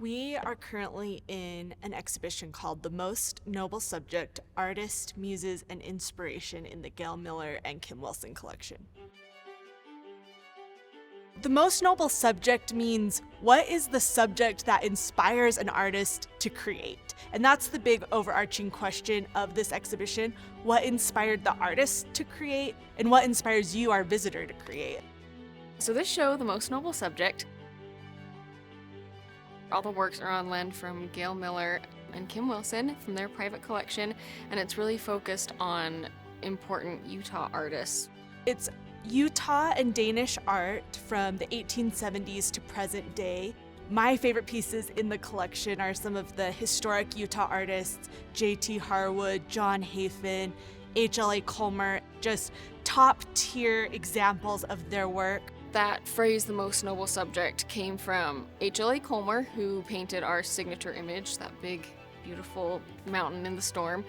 We are currently in an exhibition called The Most Noble Subject, Artist, Muses, and Inspiration in the Gail Miller and Kim Wilson collection. The most noble subject means what is the subject that inspires an artist to create? And that's the big overarching question of this exhibition. What inspired the artist to create, and what inspires you, our visitor, to create? So this show, The Most Noble Subject, all the works are on lend from Gail Miller and Kim Wilson from their private collection, and it's really focused on important Utah artists. It's Utah and Danish art from the 1870s to present day. My favorite pieces in the collection are some of the historic Utah artists, J.T. Harwood, John Hafen, H.L.A. Colmer, just top tier examples of their work. That phrase, the most noble subject, came from H.L.A. Colmer, who painted our signature image, that big, beautiful mountain in the storm,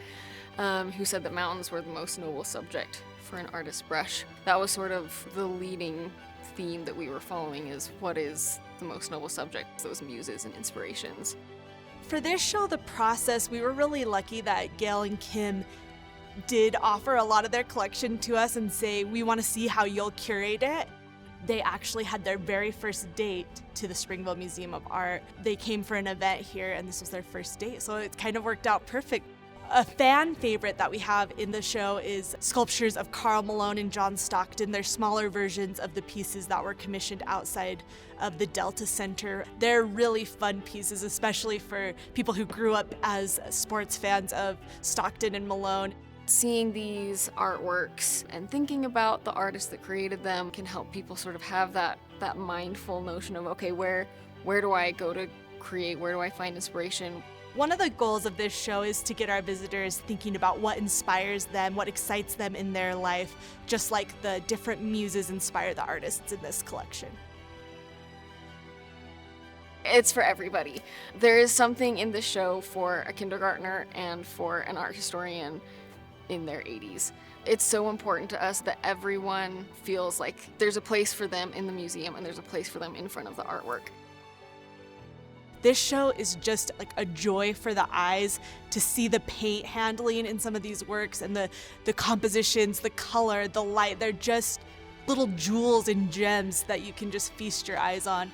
who said that mountains were the most noble subject for an artist's brush. That was sort of the leading theme that we were following, is what is the most noble subject, those muses and inspirations. For this show, the process, we were really lucky that Gail and Kim did offer a lot of their collection to us and say, we want to see how you'll curate it. They actually had their very first date to the Springville Museum of Art. They came for an event here, and this was their first date, so it kind of worked out perfect. A fan favorite that we have in the show is sculptures of Carl Malone and John Stockton. They're smaller versions of the pieces that were commissioned outside of the Delta Center. They're really fun pieces, especially for people who grew up as sports fans of Stockton and Malone. Seeing these artworks and thinking about the artists that created them can help people sort of have that mindful notion of, okay, where do I go to create? Where do I find inspiration? One of the goals of this show is to get our visitors thinking about what inspires them, what excites them in their life, just like the different muses inspire the artists in this collection. It's for everybody. There is something in this show for a kindergartner and for an art historian in their 80s. It's so important to us that everyone feels like there's a place for them in the museum and there's a place for them in front of the artwork. This show is just like a joy for the eyes to see the paint handling in some of these works and the compositions, the color, the light. They're just little jewels and gems that you can just feast your eyes on.